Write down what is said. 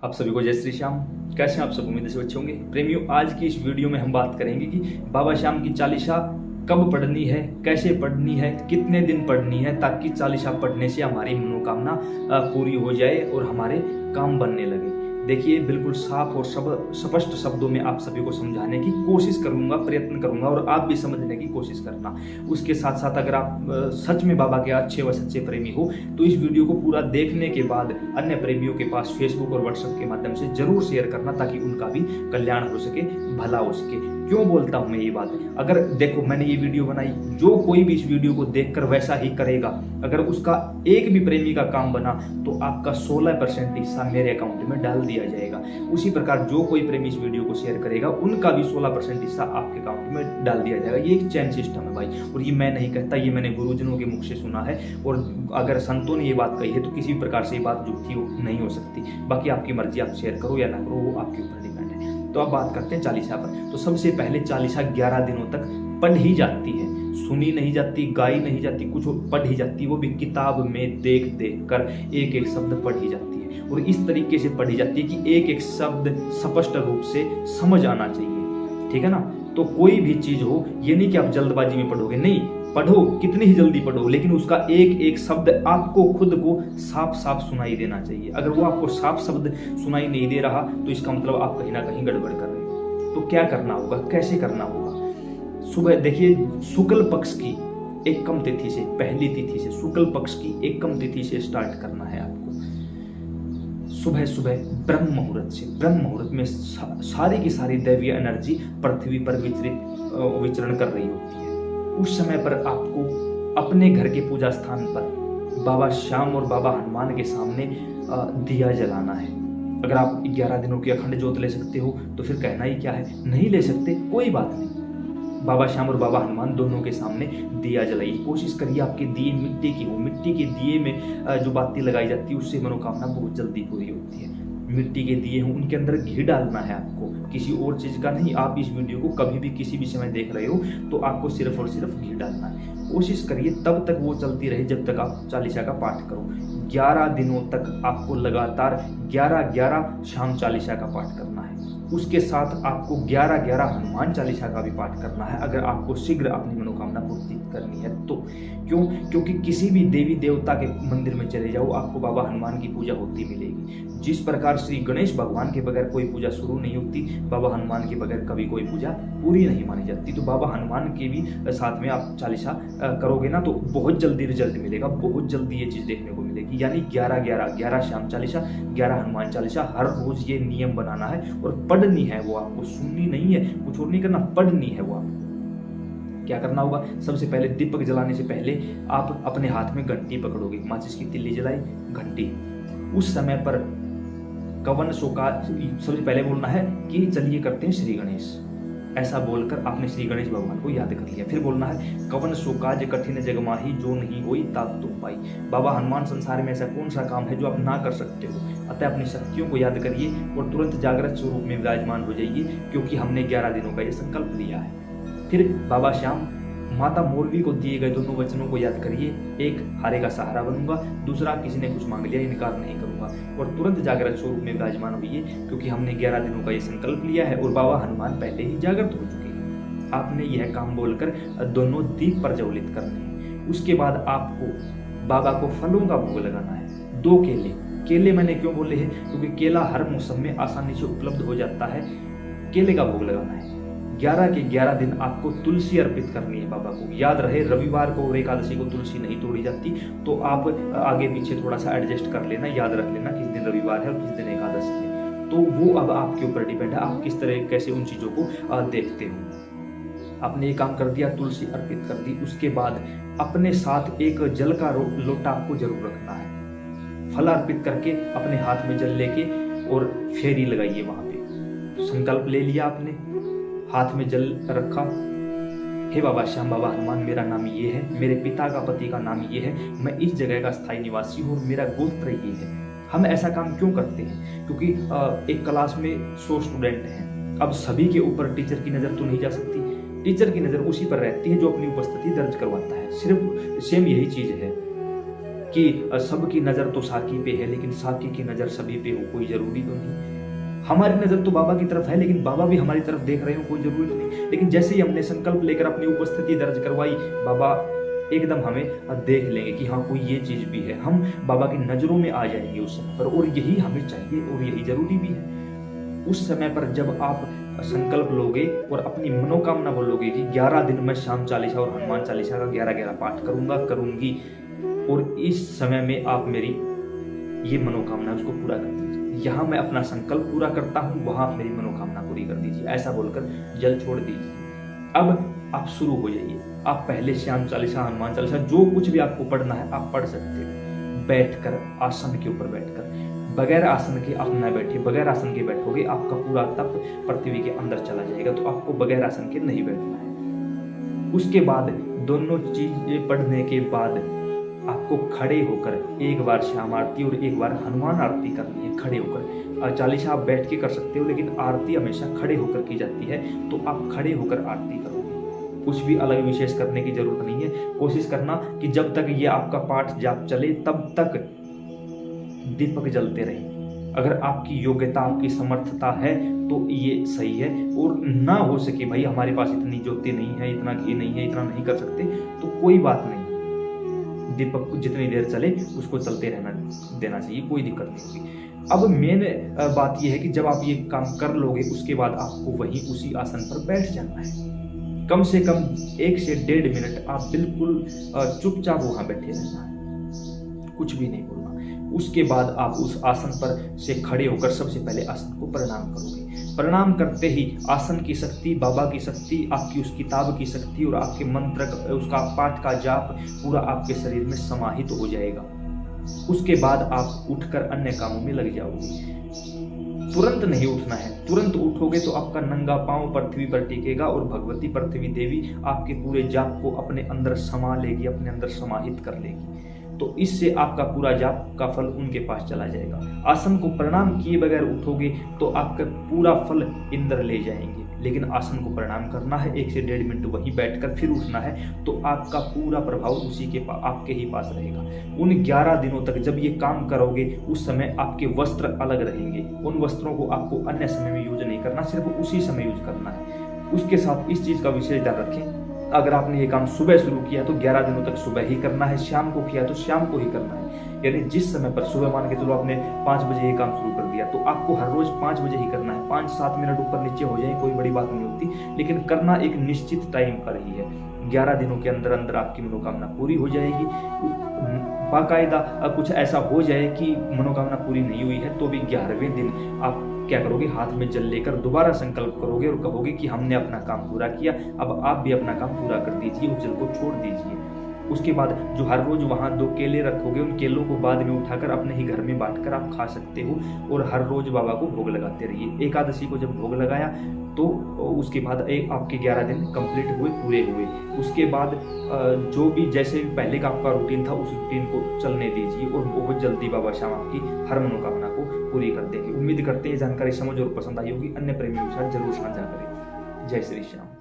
आप सभी को जय श्री श्याम। कैसे हैं आप सब? उम्मीद से अच्छे होंगे। प्रेमियों, आज की इस वीडियो में हम बात करेंगे कि बाबा श्याम की चालीसा कब पढ़नी है, कैसे पढ़नी है, कितने दिन पढ़नी है, ताकि चालीसा पढ़ने से हमारी मनोकामना पूरी हो जाए और हमारे काम बनने लगे। देखिए, बिल्कुल साफ और स्पष्ट शब्दों में आप सभी को समझाने की कोशिश करूंगा, प्रयत्न करूंगा, और आप भी समझने की कोशिश करना। उसके साथ साथ अगर आप सच में बाबा के अच्छे व सच्चे प्रेमी हो तो इस वीडियो को पूरा देखने के बाद अन्य प्रेमियों के पास फेसबुक और व्हाट्सएप के माध्यम से जरूर शेयर करना, ताकि उनका भी कल्याण हो सके, भला हो सके। क्यों बोलता हूं मैं ये बात? अगर देखो, मैंने ये वीडियो बनाई, जो कोई भी इस वीडियो को देखकर वैसा ही करेगा, अगर उसका एक भी प्रेमी का काम बना तो आपका 16% हिस्सा मेरे अकाउंट में डाल दिया जाएगा। उसी प्रकार जो कोई प्रेमी इस वीडियो को शेयर करेगा, उनका भी 16% हिस्सा आपके अकाउंट में डाल दिया जाएगा। ये एक चैन सिस्टम है भाई, और ये मैं नहीं कहता, ये मैंने गुरुजनों के मुख से सुना है। और अगर संतों ने ये बात कही है तो किसी भी प्रकार से ये बात झूठी नहीं हो सकती। बाकी आपकी मर्जी, आप शेयर करो या ना करो, वो आपके ऊपर डिपेंड है। तो अब बात करते हैं चालीसा पर। तो सबसे पहले चालीसा 11 दिनों तक पढ़ी जाती है, सुनी नहीं जाती, गाई नहीं जाती, कुछ पढ़ी जाती है। वो भी किताब में देख देख कर एक एक शब्द पढ़ी जाती है, और इस तरीके से पढ़ी जाती है कि एक एक शब्द स्पष्ट रूप से समझ आना चाहिए। ठीक है ना? तो कोई भी चीज हो, ये नहीं कि आप जल्दबाजी में पढ़ोगे, नहीं, पढ़ो, कितनी ही जल्दी पढ़ो, लेकिन उसका एक एक शब्द आपको खुद को साफ साफ सुनाई देना चाहिए। अगर वो आपको साफ शब्द सुनाई नहीं दे रहा तो इसका मतलब आप कहीं ना कहीं गड़बड़ कर रहे हो। तो क्या करना होगा, कैसे करना होगा? सुबह देखिए, शुक्ल पक्ष की एकम तिथि से, पहली तिथि से, शुक्ल पक्ष की एकम तिथि से स्टार्ट करना है आपको। सुबह सुबह ब्रह्म मुहूर्त से, ब्रह्म मुहूर्त में सारी की सारी दैवीय एनर्जी पृथ्वी पर विचरण कर रही होती है। उस समय पर आपको अपने घर के पूजा स्थान पर बाबा श्याम और बाबा हनुमान के सामने दिया जलाना है। अगर आप 11 दिनों की अखंड ज्योत ले सकते हो तो फिर कहना ही क्या है, नहीं ले सकते कोई बात नहीं, बाबा श्याम और बाबा हनुमान दोनों के सामने दिया जलाइए। कोशिश करिए आपके दिए मिट्टी की हो। मिट्टी के दिए में जो बाती लगाई जाती है उससे मनोकामना बहुत जल्दी पूरी होती है। मिट्टी के दिए हों, उनके अंदर घी डालना है आपको, किसी और चीज का नहीं। आप इस वीडियो को कभी भी किसी भी समय देख रहे हो तो आपको सिर्फ और सिर्फ घी डालना है। कोशिश करिए तब तक वो चलती रहे जब तक आप चालीसा का पाठ करो। 11 दिनों तक आपको लगातार 11-11 शाम चालीसा का पाठ करना है। उसके साथ आपको 11-11 हनुमान चालीसा का भी पाठ करना है, अगर आपको शीघ्र अपनी मनोकामना पूर्ति करनी है तो। क्यों? क्योंकि किसी भी देवी देवता के मंदिर में चले जाओ, आपको बाबा हनुमान की पूजा होती मिलेगी। जिस प्रकार श्री गणेश भगवान के बगैर कोई पूजा शुरू नहीं होती, बाबा हनुमान के बगैर कभी कोई पूजा पूरी नहीं मानी जाती। तो बाबा हनुमान के भी साथ में आप चालीसा करोगे ना तो बहुत जल्दी रिजल्ट मिलेगा, बहुत जल्दी ये चीज देखने को मिलेगी। यानी 11-11 श्याम चालीसा, 11 हनुमान चालीसा, हर रोज ये नियम बनाना है और पढ़नी है। वो आपको सुननी नहीं है, कुछ और नहीं करना, पढ़नी है वो आपको। क्या करना होगा? सबसे पहले दीपक जलाने से पहले आप अपने हाथ में घंटी पकड़ोगे, माचिस की तिल्ली जलाई, घंटी। उस समय पर कवन सोका सबसे पहले बोलना है कि चलिए करते हैं श्री गणेश। ऐसा बोलकर आपने श्री गणेश भगवान को याद कर लिया। फिर बोलना है कवन सोकाज कठिन जगमाही जो नहीं होई तात तुम पाई। बाबा हनुमान, संसार में ऐसा कौन सा काम है जो आप ना कर सकते हो? अतः अपनी शक्तियों को याद करिए और तुरंत जागृत स्वरूप में विराजमान हो जाइए, क्योंकि हमने 11 दिनों का ये संकल्प लिया है। फिर बाबा श्याम, माता मौलवी को दिए गए दोनों वचनों को याद करिए। एक, हारे का सहारा बनूंगा, दूसरा, किसी ने कुछ मांग लिया इनकार नहीं करूंगा। और तुरंत जागृत स्वरूप में विराजमान होइए, क्योंकि हमने 11 दिनों का ये संकल्प लिया है और बाबा हनुमान पहले ही जागृत हो चुके हैं। आपने यह काम बोलकर दोनों दीप प्रज्वलित करने हैं। उसके बाद आपको बाबा को फलों का भोग लगाना है। 2 केले। केले मैंने क्यों बोले हैं? क्योंकि केला हर मौसम में आसानी से उपलब्ध हो जाता है। केले का भोग लगाना है। 11 के 11 दिन आपको तुलसी अर्पित करनी है बाबा को। याद रहे, रविवार को और एकादशी को तुलसी नहीं तोड़ी जाती, तो आप आगे पीछे थोड़ा सा एडजस्ट कर लेना, याद रख लेना किस दिन रविवार है और किस दिन एकादशी है। तो वो अब आपके ऊपर डिपेंड है, आप किस तरह कैसे उन चीजों को देखते हो। आपने ये काम कर दिया, तुलसी अर्पित कर दी। उसके बाद अपने साथ एक जल का लोटा आपको जरूर रखना है। फल अर्पित करके अपने हाथ में जल लेके और फेरी लगाइए वहां पे। संकल्प ले लिया आपने, हाथ में जल रखा। हे बाबा श्याम, बाबा हनुमान, मेरा नाम ये है, मेरे पिता का पति का नाम ये है, मैं इस जगह का स्थायी निवासी हूँ और मेरा गोत्र ये है। हम ऐसा काम क्यों करते हैं? क्योंकि एक क्लास में 100 स्टूडेंट हैं। अब सभी के ऊपर टीचर की नजर तो नहीं जा सकती। टीचर की नजर उसी पर रहती है जो अपनी उपस्थिति दर्ज करवाता है। सिर्फ सेम यही चीज है। कि सबकी नज़र तो साकी पे है, लेकिन साकी की नज़र सभी पे हो कोई ज़रूरी तो नहीं। हमारी नज़र तो बाबा की तरफ है, लेकिन बाबा भी हमारी तरफ देख रहे हो कोई ज़रूरी तो नहीं। लेकिन जैसे ही हमने संकल्प लेकर अपनी उपस्थिति दर्ज करवाई, बाबा एकदम हमें देख लेंगे कि हाँ कोई ये चीज़ भी है, हम बाबा की नज़रों में आ जाएंगे उस समय पर, और यही हमें चाहिए और यही ज़रूरी भी है। उस समय पर जब आप संकल्प लोगे और अपनी मनोकामना बोलोगे कि 11 दिन मैं श्याम चालीसा और हनुमान चालीसा का 11-11 पाठ करूंगी, और इस समय में आप मेरी ये मनोकामना उसको पूरा कर दीजिए। यहाँ मैं अपना संकल्प पूरा करता हूँ, वहां आप मेरी मनोकामना पूरी कर दीजिए, ऐसा बोलकर जल छोड़ दीजिए। अब आप शुरू हो जाइए। आप पहले श्याम चालीसा, हनुमान चालीसा, जो कुछ भी आपको पढ़ना है आप पढ़ सकते हो। बैठकर, आसन के ऊपर बैठकर, बगैर आसन के आप न बैठिए। बगैर आसन के बैठोगे आपका पूरा तप पृथ्वी के अंदर चला जाएगा, तो आपको बगैर आसन के नहीं बैठना है। उसके बाद दोनों चीजें पढ़ने के बाद आपको खड़े होकर एक बार श्याम आरती और एक बार हनुमान आरती करनी है। खड़े होकर चालीसा आप बैठ के कर सकते हो, लेकिन आरती हमेशा खड़े होकर की जाती है, तो आप खड़े होकर आरती करोगे। कुछ भी अलग विशेष करने की जरूरत नहीं है। कोशिश करना कि जब तक ये आपका पाठ जाप चले तब तक दीपक जलते रहे। अगर आपकी योग्यता, आपकी समर्थता है तो ये सही है, और ना हो सके भाई हमारे पास इतनी ज्योति नहीं है, इतना घी नहीं है, इतना नहीं कर सकते, तो कोई बात नहीं, दीपक जितनी देर चले उसको चलते रहना देना चाहिए, कोई दिक्कत नहीं होगी। अब मेन बात यह है कि जब आप ये काम कर लोगे उसके बाद आपको वहीं उसी आसन पर बैठ जाना है। कम से कम 1 से 1.5 मिनट आप बिल्कुल चुपचाप वहां बैठे रहना है, कुछ भी नहीं बोलना। उसके बाद आप उस आसन पर से खड़े होकर सबसे पहले आसन को प्रणाम करोगे। प्रणाम करते ही आसन की शक्ति, बाबा की शक्ति, आपकी उस किताब की शक्ति और आपके मंत्र उसका पाठ का जाप पूरा आपके शरीर में समाहित हो जाएगा। उसके बाद आप उठकर अन्य कामों में लग जाओगे। तुरंत नहीं उठना है। तुरंत उठोगे तो आपका नंगा पांव पृथ्वी पर टिकेगा और भगवती पृथ्वी देवी आपके पूरे जाप को अपने अंदर समा लेगी, अपने अंदर समाहित कर लेगी। तो इससे आपका पूरा जाप का फल उनके पास चला जाएगा। आसन को प्रणाम किए बगैर उठोगे तो आपका पूरा फल इंद्र ले जाएंगे, लेकिन आसन को प्रणाम करना है, 1 से 1.5 मिनट वहीं बैठकर फिर उठना है, तो आपका पूरा प्रभाव उसी के आपके ही पास रहेगा। उन 11 दिनों तक जब ये काम करोगे उस समय आपके वस्त्र अलग रहेंगे। उन वस्त्रों को आपको अन्य समय में यूज नहीं करना, सिर्फ उसी समय यूज करना है। उसके साथ इस चीज का विशेष ध्यान रखें, अगर आपने ये काम सुबह शुरू किया तो 11 दिनों तक सुबह ही करना है, शाम को किया तो शाम को ही करना है। यानी जिस समय पर सुबह मान के चलो आपने 5 बजे ये काम शुरू कर दिया, तो आपको हर रोज 5 बजे ही करना है। 5-7 मिनट ऊपर नीचे हो जाए कोई बड़ी बात नहीं होती, लेकिन करना एक निश्चित टाइम पर ही है। 11 दिनों के अंदर अंदर आपकी मनोकामना पूरी हो जाएगी। बाकायदा कुछ ऐसा हो जाए कि मनोकामना पूरी नहीं हुई है तो भी 11वें दिन आप क्या करोगे, हाथ में जल लेकर दोबारा संकल्प करोगे और कहोगे कि हमने अपना काम पूरा किया, अब आप भी अपना काम पूरा कर दीजिए, उस जल को छोड़ दीजिए। उसके बाद जो हर रोज वहाँ 2 केले रखोगे, उन केलों को बाद में उठाकर अपने ही घर में बांटकर आप खा सकते हो, और हर रोज बाबा को भोग लगाते रहिए। एकादशी को जब भोग लगाया तो उसके बाद आपके 11 दिन कंप्लीट हुए, पूरे हुए। उसके बाद जो भी जैसे भी पहले का आपका रूटीन था उस रूटीन को चलने दीजिए, और बहुत जल्दी बाबा श्याम आपकी हर मनोकामना को पूरी कर देंगे। उम्मीद करते हैं जानकारी समझ और पसंद आई होगी। अन्य प्रेमियों के साथ जरूर साझा करें। जय श्री श्याम।